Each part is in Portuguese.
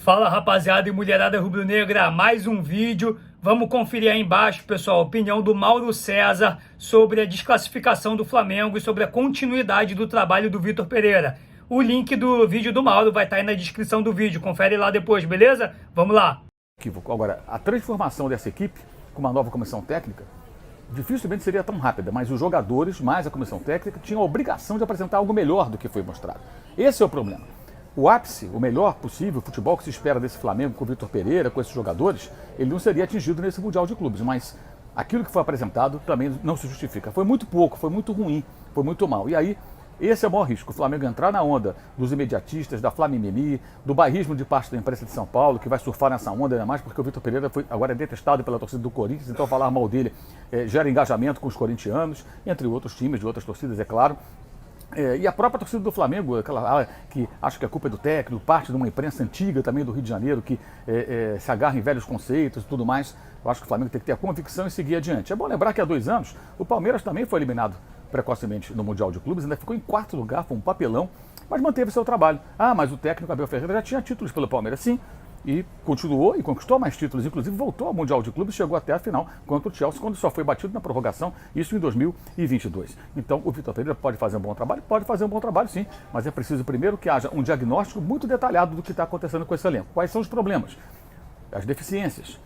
Fala, rapaziada e mulherada rubro-negra, mais um vídeo. Vamos conferir aí embaixo, pessoal, a opinião do Mauro César sobre a desclassificação do Flamengo e sobre a continuidade do trabalho do Vitor Pereira. O link do vídeo do Mauro vai estar aí na descrição do vídeo, confere lá depois, beleza? Vamos lá. Agora, a transformação dessa equipe com uma nova comissão técnica dificilmente seria tão rápida, mas os jogadores, mais a comissão técnica, tinham a obrigação de apresentar algo melhor do que foi mostrado. Esse é o problema. O ápice, o melhor possível, o futebol que se espera desse Flamengo com o Vitor Pereira, com esses jogadores, ele não seria atingido nesse Mundial de Clubes, mas aquilo que foi apresentado também não se justifica. Foi muito pouco, foi muito ruim, foi muito mal. E aí, esse é o maior risco, o Flamengo entrar na onda dos imediatistas, da Flamimimi, do bairrismo de parte da imprensa de São Paulo, que vai surfar nessa onda, ainda mais porque o Vitor Pereira agora é detestado pela torcida do Corinthians, então falar mal dele gera engajamento com os corintianos, entre outros times de outras torcidas, é claro. E a própria torcida do Flamengo, aquela que acha que a culpa é do técnico, parte de uma imprensa antiga também do Rio de Janeiro, que se agarra em velhos conceitos e tudo mais. Eu acho que o Flamengo tem que ter a convicção e seguir adiante. É bom lembrar que há 2 anos o Palmeiras também foi eliminado precocemente no Mundial de Clubes, ainda ficou em 4º lugar, foi um papelão, mas manteve seu trabalho. Ah, mas o técnico Abel Ferreira já tinha títulos pelo Palmeiras, sim, e continuou e conquistou mais títulos, inclusive voltou ao Mundial de Clubes, chegou até a final contra o Chelsea, quando só foi batido na prorrogação, isso em 2022. Então o Vitor Pereira pode fazer um bom trabalho? Pode fazer um bom trabalho, sim, mas é preciso primeiro que haja um diagnóstico muito detalhado do que está acontecendo com esse elenco. Quais são os problemas? As deficiências,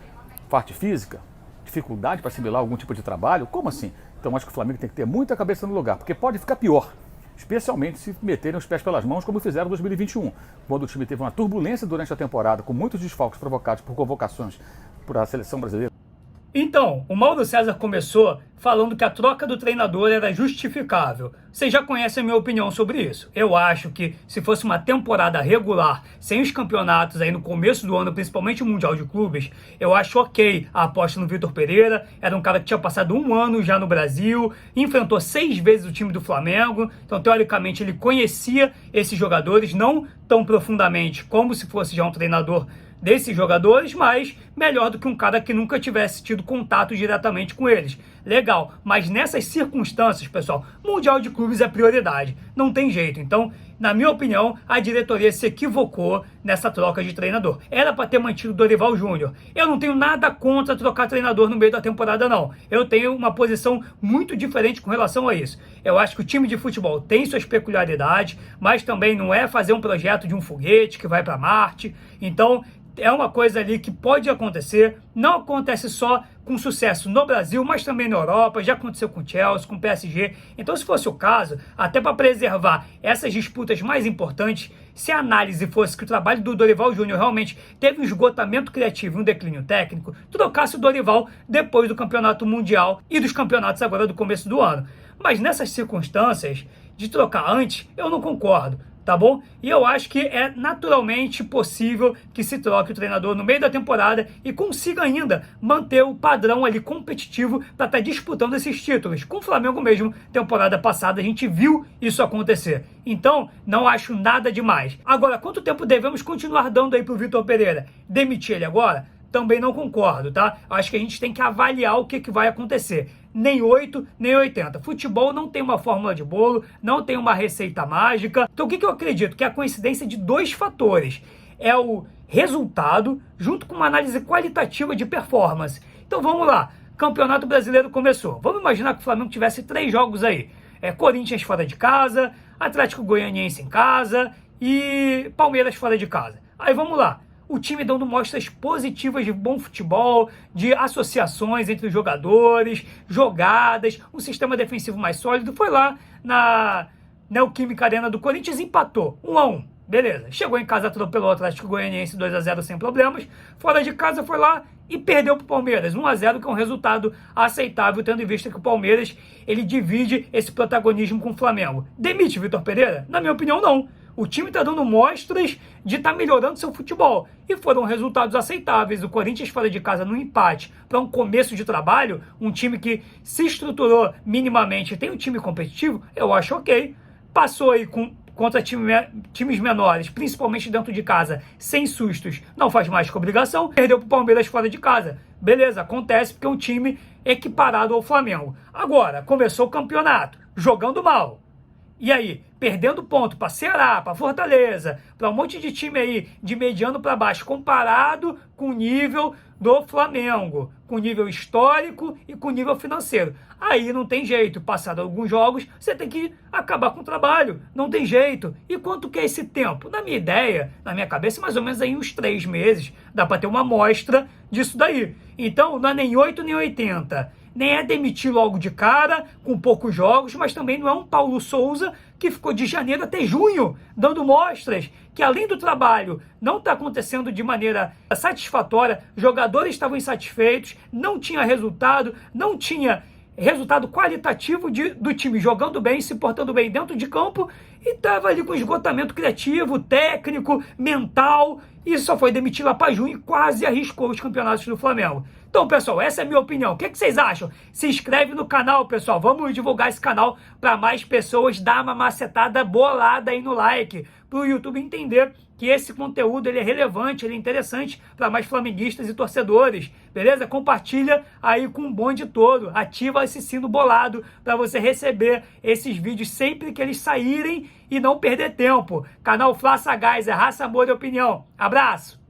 parte física, dificuldade para assimilar algum tipo de trabalho? Como assim? Então acho que o Flamengo tem que ter muita cabeça no lugar, porque pode ficar pior, especialmente se meterem os pés pelas mãos, como fizeram em 2021, quando o time teve uma turbulência durante a temporada, com muitos desfalques provocados por convocações para a seleção brasileira. Então, o Mauro César começou falando que a troca do treinador era justificável. Vocês já conhecem a minha opinião sobre isso. Eu acho que se fosse uma temporada regular, sem os campeonatos aí no começo do ano, principalmente o Mundial de Clubes, eu acho ok a aposta no Vitor Pereira. Era um cara que tinha passado 1 ano já no Brasil, enfrentou 6 vezes o time do Flamengo, então teoricamente ele conhecia esses jogadores, não tão profundamente como se fosse já um treinador desses jogadores, mas melhor do que um cara que nunca tivesse tido contato diretamente com eles. Legal, mas nessas circunstâncias, pessoal, Mundial de Clubes é prioridade, não tem jeito. Então, na minha opinião, a diretoria se equivocou nessa troca de treinador. Era para ter mantido o Dorival Júnior. Eu não tenho nada contra trocar treinador no meio da temporada, não. Eu tenho uma posição muito diferente com relação a isso. Eu acho que o time de futebol tem suas peculiaridades, mas também não é fazer um projeto de um foguete que vai para Marte. Então, é uma coisa ali que pode acontecer, não acontece só com sucesso no Brasil, mas também na Europa, já aconteceu com o Chelsea, com o PSG. Então, se fosse o caso, até para preservar essas disputas mais importantes, se a análise fosse que o trabalho do Dorival Júnior realmente teve um esgotamento criativo e um declínio técnico, trocasse o Dorival depois do Campeonato Mundial e dos campeonatos agora do começo do ano. Mas nessas circunstâncias, de trocar antes, eu não concordo. Tá bom? E eu acho que é naturalmente possível que se troque o treinador no meio da temporada e consiga ainda manter o padrão ali competitivo para estar disputando esses títulos. Com o Flamengo mesmo, temporada passada, a gente viu isso acontecer. Então, não acho nada demais. Agora, quanto tempo devemos continuar dando aí pro Vitor Pereira? Demitir ele agora? Também não concordo, tá? Acho que a gente tem que avaliar o que vai acontecer. Nem 8, nem 80. Futebol não tem uma fórmula de bolo, não tem uma receita mágica. Então o que eu acredito? Que é a coincidência de 2 fatores. É o resultado junto com uma análise qualitativa de performance. Então vamos lá. Campeonato Brasileiro começou. Vamos imaginar que o Flamengo tivesse 3 jogos aí. Corinthians fora de casa, Atlético Goianiense em casa e Palmeiras fora de casa. Aí vamos lá. O time dando mostras positivas de bom futebol, de associações entre os jogadores, jogadas, um sistema defensivo mais sólido. Foi lá na Neoquímica Arena do Corinthians e empatou, 1-1. Beleza. Chegou em casa, atropelou o Atlético Goianiense 2-0 sem problemas. Fora de casa foi lá e perdeu para o Palmeiras, 1-0, que é um resultado aceitável, tendo em vista que o Palmeiras ele divide esse protagonismo com o Flamengo. Demite Vitor Pereira? Na minha opinião, não. O time está dando mostras de estar melhorando seu futebol. E foram resultados aceitáveis. O Corinthians fora de casa no empate para um começo de trabalho, um time que se estruturou minimamente, tem um time competitivo, eu acho ok. Passou aí contra times menores, principalmente dentro de casa, sem sustos, não faz mais que obrigação. Perdeu para o Palmeiras fora de casa. Beleza, acontece porque é um time equiparado ao Flamengo. Agora, começou o campeonato, jogando mal. E aí, perdendo ponto para Ceará, para Fortaleza, para um monte de time aí de mediano para baixo, comparado com o nível do Flamengo, com o nível histórico e com o nível financeiro. Aí não tem jeito, passado alguns jogos, você tem que acabar com o trabalho, não tem jeito. E quanto que é esse tempo? Na minha ideia, na minha cabeça, mais ou menos aí uns 3 meses, dá para ter uma amostra disso daí. Então, não é nem 8 nem 80. Nem é demitir logo de cara, com poucos jogos, mas também não é um Paulo Souza que ficou de janeiro até junho dando mostras que, além do trabalho não está acontecendo de maneira satisfatória, jogadores estavam insatisfeitos, não tinha resultado, não tinha resultado qualitativo do time jogando bem, se portando bem dentro de campo, e estava ali com esgotamento criativo, técnico, mental, e só foi demitido lá para junho e quase arriscou os campeonatos do Flamengo. Então, pessoal, essa é a minha opinião. O que vocês acham? Se inscreve no canal, pessoal. Vamos divulgar esse canal para mais pessoas. Dá uma macetada bolada aí no like, para o YouTube entender que esse conteúdo ele é relevante, ele é interessante para mais flamenguistas e torcedores. Beleza? Compartilha aí com o bonde todo. Ativa esse sino bolado para você receber esses vídeos sempre que eles saírem e não perder tempo. Canal Fla Sagaz, é raça, amor e opinião. Abraço!